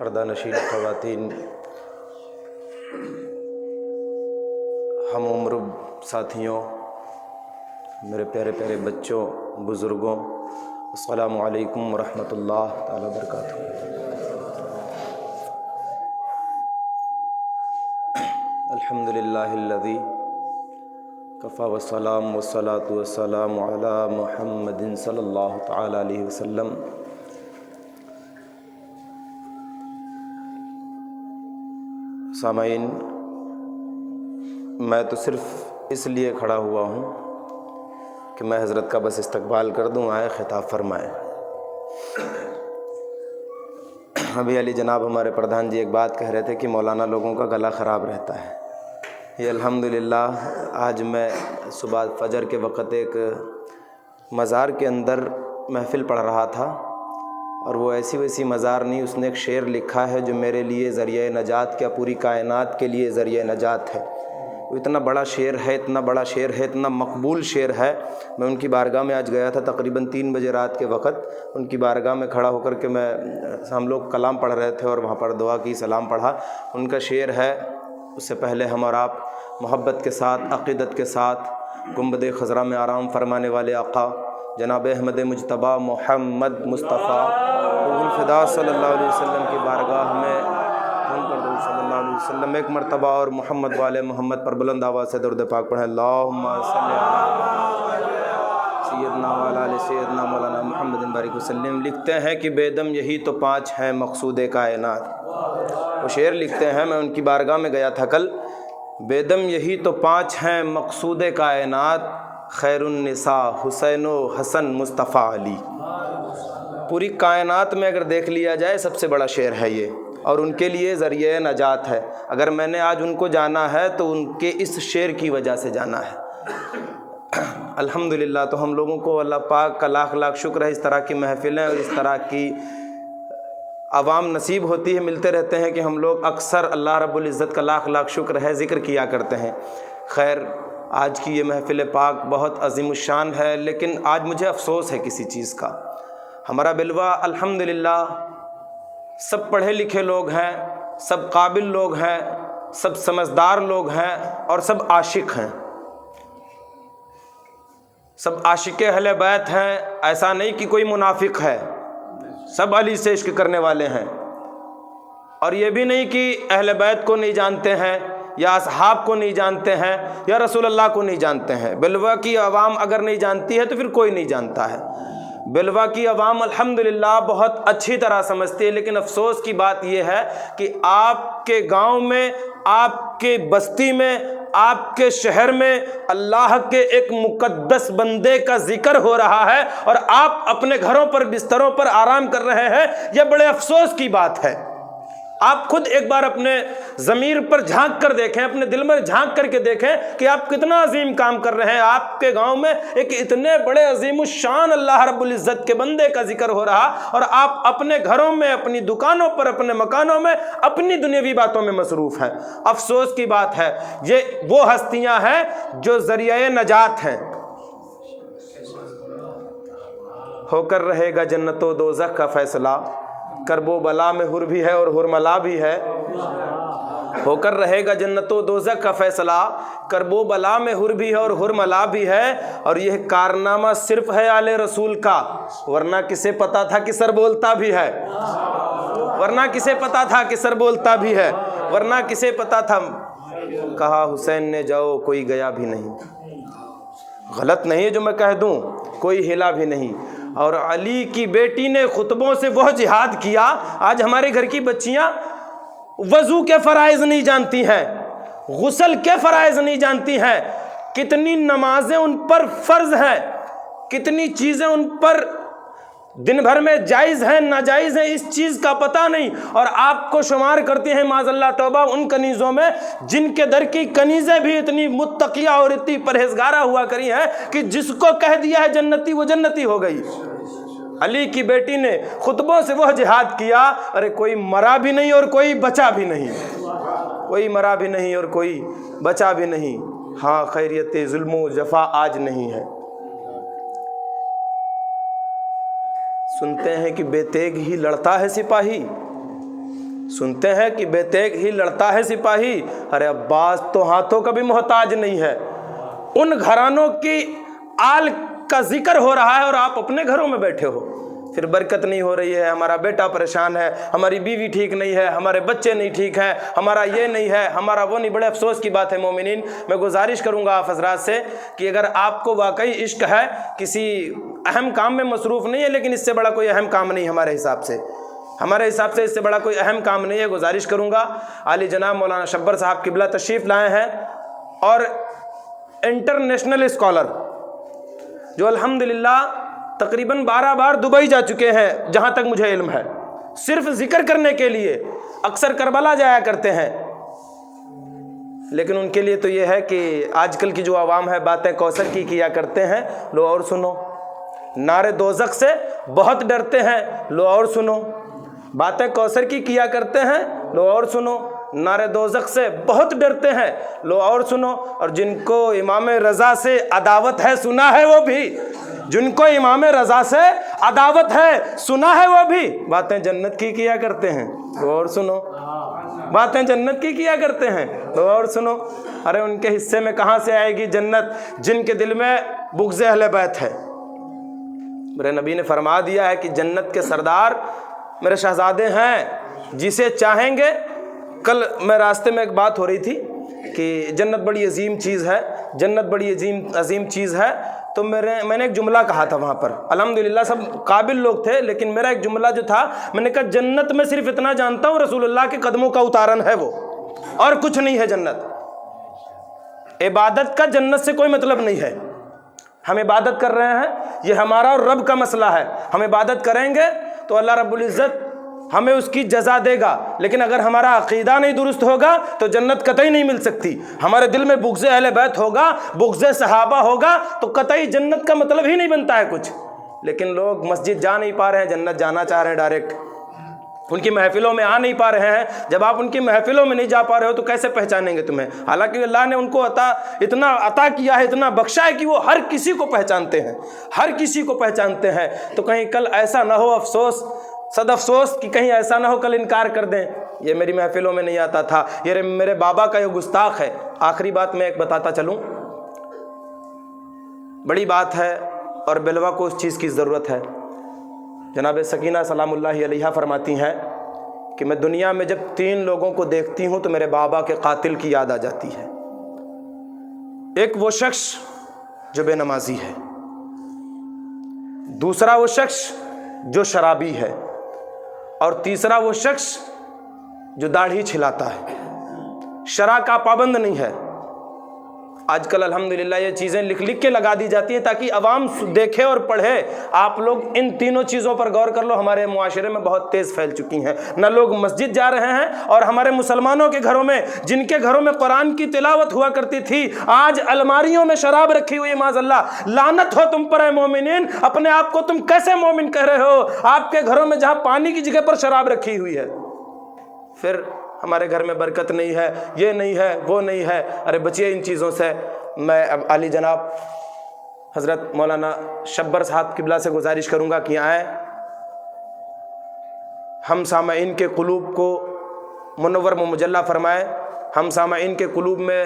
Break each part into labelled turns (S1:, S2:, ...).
S1: پردہ نشین خواتین، ہم عمر ساتھیوں، میرے پیارے پیارے بچوں، بزرگوں، السلام علیکم ورحمۃ اللہ تعالی وبرکاتہ۔ الحمد للہ الذی کفا والسلام والصلاۃ والسلام علی محمد صلی اللہ تعالی علیہ وسلم۔ سامعین، میں تو صرف اس لیے کھڑا ہوا ہوں کہ میں حضرت کا بس استقبال کر دوں، آئے خطاب فرمائیں۔ ابھی علی جناب ہمارے پردھان جی ایک بات کہہ رہے تھے کہ مولانا لوگوں کا گلا خراب رہتا ہے۔ یہ الحمدللہ آج میں صبح فجر کے وقت ایک مزار کے اندر محفل پڑھ رہا تھا، اور وہ ایسی ویسی مزار نہیں، اس نے ایک شعر لکھا ہے جو میرے لیے ذریعہ نجات، کیا پوری کائنات کے لیے ذریعہ نجات ہے۔ وہ اتنا بڑا شعر ہے، اتنا بڑا شعر ہے، اتنا مقبول شعر ہے۔ میں ان کی بارگاہ میں آج گیا تھا تقریباً 3 بجے رات کے وقت، ان کی بارگاہ میں کھڑا ہو کر کے ہم لوگ کلام پڑھ رہے تھے اور وہاں پر دعا کی، سلام پڑھا۔ ان کا شعر ہے، اس سے پہلے ہم اور آپ محبت کے ساتھ، عقیدت کے ساتھ گنبد خضرا میں آرام فرمانے والے آقا جناب احمد مجتبیٰ محمد مصطفیٰ الفدا صلی اللہ علیہ وسلم کی بارگاہ میں ان پر درود صلی اللہ علیہ وسلم ایک مرتبہ، اور محمد والے محمد پر بلند آواز سے درود پاک پڑھیں۔ اللہم صلی علی سیدنا وعلی آل سیدنا مولانا محمد بارک وسلم۔ لکھتے ہیں کہ بے دم یہی تو 5 ہیں مقصود کائنات۔ وہ شعر لکھتے ہیں، میں ان کی بارگاہ میں گیا تھا کل، بے دم یہی تو 5 ہیں مقصود کائنات، خیر النساء حسین و حسن مصطفیٰ علی۔ پوری کائنات میں اگر دیکھ لیا جائے سب سے بڑا شعر ہے یہ، اور ان کے لیے ذریعہ نجات ہے۔ اگر میں نے آج ان کو جانا ہے تو ان کے اس شعر کی وجہ سے جانا ہے۔ الحمدللہ، تو ہم لوگوں کو اللہ پاک کا لاکھ لاکھ شکر ہے، اس طرح کی محفلیں اور اس طرح کی عوام نصیب ہوتی ہے، ملتے رہتے ہیں کہ ہم لوگ اکثر اللہ رب العزت کا لاکھ لاکھ شکر ہے ذکر کیا کرتے ہیں۔ خیر، آج کی یہ محفل پاک بہت عظیم الشان ہے، لیکن آج مجھے افسوس ہے کسی چیز کا۔ ہمارا بلوا الحمدللہ سب پڑھے لکھے لوگ ہیں، سب قابل لوگ ہیں، سب سمجھدار لوگ ہیں، اور سب عاشق ہیں، سب عاشق اہل بیت ہیں۔ ایسا نہیں کہ کوئی منافق ہے، سب علی سے عشق کرنے والے ہیں۔ اور یہ بھی نہیں کہ اہل بیت کو نہیں جانتے ہیں، یا اصحاب کو نہیں جانتے ہیں، یا رسول اللہ کو نہیں جانتے ہیں۔ بلوا کی عوام اگر نہیں جانتی ہے تو پھر کوئی نہیں جانتا ہے۔ بلوا کی عوام الحمدللہ بہت اچھی طرح سمجھتی ہے، لیکن افسوس کی بات یہ ہے کہ آپ کے گاؤں میں، آپ کے بستی میں، آپ کے شہر میں اللہ کے ایک مقدس بندے کا ذکر ہو رہا ہے، اور آپ اپنے گھروں پر بستروں پر آرام کر رہے ہیں۔ یہ بڑے افسوس کی بات ہے۔ آپ خود ایک بار اپنے ضمیر پر جھانک کر دیکھیں، اپنے دل میں جھانک کر کے دیکھیں کہ آپ کتنا عظیم کام کر رہے ہیں۔ آپ کے گاؤں میں ایک اتنے بڑے عظیم الشان اللہ رب العزت کے بندے کا ذکر ہو رہا، اور آپ اپنے گھروں میں، اپنی دکانوں پر، اپنے مکانوں میں اپنی دنیاوی باتوں میں مصروف ہیں۔ افسوس کی بات ہے، یہ وہ ہستیاں ہیں جو ذریعہ نجات ہیں۔ ہو کر رہے گا جنت و دوزخ کا فیصلہ، کرب و بلا میں حر بھی ہے اور حرملا بھی ہے۔ ہو کر رہے گا جنت و دوزخ کا فیصلہ، کرب و بلا میں حر بھی ہے اور حرملا بھی ہے۔ اور یہ کارنامہ صرف ہے آل رسول کا، ورنہ کسے پتا تھا کہ سر بولتا بھی ہے، ورنہ کسے پتا تھا کہ سر بولتا بھی ہے، ورنہ کسے پتا تھا۔ کہا حسین نے جاؤ، کوئی گیا بھی نہیں۔ غلط نہیں ہے جو میں کہہ دوں، کوئی ہلا بھی نہیں۔ اور علی کی بیٹی نے خطبوں سے وہ جہاد کیا۔ آج ہمارے گھر کی بچیاں وضو کے فرائض نہیں جانتی ہیں، غسل کے فرائض نہیں جانتی ہیں، کتنی نمازیں ان پر فرض ہیں، کتنی چیزیں ان پر دن بھر میں جائز ہیں ناجائز ہیں، اس چیز کا پتہ نہیں، اور آپ کو شمار کرتے ہیں معاذ اللہ توبہ ان کنیزوں میں جن کے در کی کنیزیں بھی اتنی متقیہ اور اتنی پرہیزگارہ ہوا کری ہیں کہ جس کو کہہ دیا ہے جنتی وہ جنتی ہو گئی۔ علی کی بیٹی نے خطبوں سے وہ جہاد کیا، ارے کوئی مرا بھی نہیں اور کوئی بچا بھی نہیں، کوئی مرا بھی نہیں اور کوئی بچا بھی نہیں۔ ہاں، خیریت ظلم و جفا آج نہیں ہے۔ سنتے ہیں کہ بے تیغ ہی لڑتا ہے سپاہی، سنتے ہیں کہ بے تیغ ہی لڑتا ہے سپاہی، ارے عباس تو ہاتھوں کا بھی محتاج نہیں ہے۔ ان گھرانوں کی آل کا ذکر ہو رہا ہے اور آپ اپنے گھروں میں بیٹھے ہو، پھر برکت نہیں ہو رہی ہے، ہمارا بیٹا پریشان ہے، ہماری بیوی ٹھیک نہیں ہے، ہمارے بچے نہیں ٹھیک ہیں، ہمارا یہ نہیں ہے، ہمارا وہ نہیں۔ بڑے افسوس کی بات ہے مومنین، میں گزارش کروں گا آپ حضرات سے کہ اگر آپ کو واقعی عشق ہے، کسی اہم کام میں مصروف نہیں ہے، لیکن اس سے بڑا کوئی اہم کام نہیں ہمارے حساب سے، اس سے بڑا کوئی اہم کام نہیں ہے، گزارش کروں گا عالی جناب مولانا شبر صاحب قبلہ تشریف لائے ہیں، اور انٹرنیشنل اسکالر جو الحمدللہ تقریباً 12 بار دبئی جا چکے ہیں جہاں تک مجھے علم ہے، صرف ذکر کرنے کے لیے، اکثر کربلا جایا کرتے ہیں، لیکن ان کے لیے تو یہ ہے کہ آج کل کی جو عوام ہے باتیں کوثر کی کیا کرتے ہیں، لو اور سنو، نار دوزخ سے بہت ڈرتے ہیں، لو اور سنو، باتیں کوثر کی کیا کرتے ہیں، لو اور سنو، نار دوزخ سے بہت ڈرتے ہیں، لو اور سنو، اور جن کو امام رضا سے عداوت ہے سنا ہے وہ بھی، جن کو امام رضا سے عداوت ہے سنا ہے وہ بھی باتیں جنت کی کیا کرتے ہیں، لو اور سنو، باتیں جنت کی کیا کرتے ہیں، لو اور سنو۔ ارے ان کے حصے میں کہاں سے آئے گی جنت جن کے دل میں بغض اہل بیت ہے؟ میرے نبی نے فرما دیا ہے کہ جنت کے سردار میرے شہزادے ہیں، جسے چاہیں گے۔ کل میں راستے میں ایک بات ہو رہی تھی کہ جنت بڑی عظیم چیز ہے، جنت بڑی عظیم چیز ہے، تو میں نے ایک جملہ کہا تھا وہاں پر، الحمدللہ سب قابل لوگ تھے، لیکن میرا ایک جملہ جو تھا، میں نے کہا جنت میں صرف اتنا جانتا ہوں رسول اللہ کے قدموں کا اتارن ہے وہ، اور کچھ نہیں ہے جنت۔ عبادت کا جنت سے کوئی مطلب نہیں ہے، ہم عبادت کر رہے ہیں، یہ ہمارا اور رب کا مسئلہ ہے، ہم عبادت کریں گے تو اللہ رب العزت ہمیں اس کی جزا دے گا، لیکن اگر ہمارا عقیدہ نہیں درست ہوگا تو جنت قطعی نہیں مل سکتی۔ ہمارے دل میں بغض اہل بیت ہوگا، بغض صحابہ ہوگا تو قطعی جنت کا مطلب ہی نہیں بنتا ہے کچھ۔ لیکن لوگ مسجد جا نہیں پا رہے ہیں، جنت جانا چاہ رہے ہیں ڈائریکٹ، ان کی محفلوں میں آ نہیں پا رہے ہیں۔ جب آپ ان کی محفلوں میں نہیں جا پا رہے ہو تو کیسے پہچانیں گے تمہیں؟ حالانکہ اللہ نے ان کو اتنا عطا کیا ہے، اتنا بخشا ہے کہ وہ ہر کسی کو پہچانتے ہیں، ہر کسی کو پہچانتے ہیں۔ تو کہیں کل ایسا نہ ہو، افسوس صد افسوس کہ کہیں ایسا نہ ہو کل انکار کر دیں، یہ میری محفلوں میں نہیں آتا تھا، یہ میرے بابا کا یہ گستاخ ہے۔ آخری بات میں ایک بتاتا چلوں، بڑی بات ہے اور بلوا کو اس چیز کی ضرورت ہے۔ جناب سکینہ سلام اللہ علیہا فرماتی ہیں کہ میں دنیا میں جب 3 لوگوں کو دیکھتی ہوں تو میرے بابا کے قاتل کی یاد آ جاتی ہے۔ ایک وہ شخص جو بے نمازی ہے، دوسرا وہ شخص جو شرابی ہے، اور تیسرا وہ شخص جو داڑھی چھلاتا ہے، شرع کا پابند نہیں ہے۔ آج کل الحمدللہ یہ چیزیں لکھ کے لگا دی جاتی ہیں تاکہ عوام دیکھے اور پڑھے۔ آپ لوگ ان تینوں چیزوں پر غور کر لو، ہمارے معاشرے میں بہت تیز پھیل چکی ہیں۔ نہ لوگ مسجد جا رہے ہیں، اور ہمارے مسلمانوں کے گھروں میں، جن کے گھروں میں قرآن کی تلاوت ہوا کرتی تھی، آج الماریوں میں شراب رکھی ہوئی، معاذ اللہ۔ لعنت ہو تم پر اے مومنین، اپنے آپ کو تم کیسے مومن کہہ رہے ہو؟ آپ کے گھروں میں جہاں پانی کی جگہ پر شراب رکھی ہوئی ہے۔ پھر ہمارے گھر میں برکت نہیں ہے، یہ نہیں ہے، وہ نہیں ہے۔ ارے بچیے ان چیزوں سے۔ میں اب علی جناب حضرت مولانا شبر صاحب قبلہ سے گزارش کروں گا کہ آئیں، ہم سامعین کے قلوب کو منور و مجلہ فرمائیں۔ ہم سامعین کے قلوب میں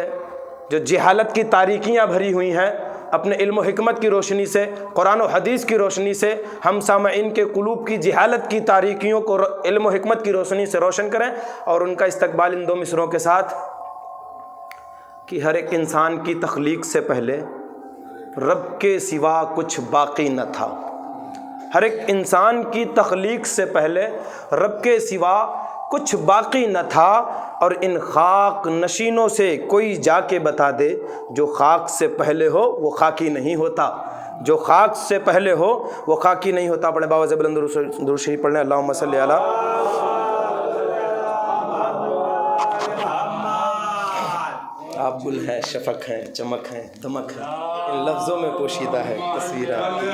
S1: جو جہالت کی تاریکیاں بھری ہوئی ہیں، اپنے علم و حکمت کی روشنی سے، قرآن و حدیث کی روشنی سے ہم سامعین کے قلوب کی جہالت کی تاریکیوں کو علم و حکمت کی روشنی سے روشن کریں، اور ان کا استقبال ان 2 مصروں کے ساتھ کہ ہر ایک انسان کی تخلیق سے پہلے رب کے سوا کچھ باقی نہ تھا۔ ہر ایک انسان کی تخلیق سے پہلے رب کے سوا کچھ باقی نہ تھا، اور ان خاک نشینوں سے کوئی جا کے بتا دے جو خاک سے پہلے ہو وہ خاکی نہیں ہوتا، جو خاک سے پہلے ہو وہ خاکی نہیں ہوتا۔ بڑے باوجہ بلند درود شریف پڑھنے، اللہم صلی علی۔ آپ گل ہیں، شفق ہیں، چمک ہیں، دمک ہیں، ان لفظوں میں پوشیدہ ہے تصویر آپ کی۔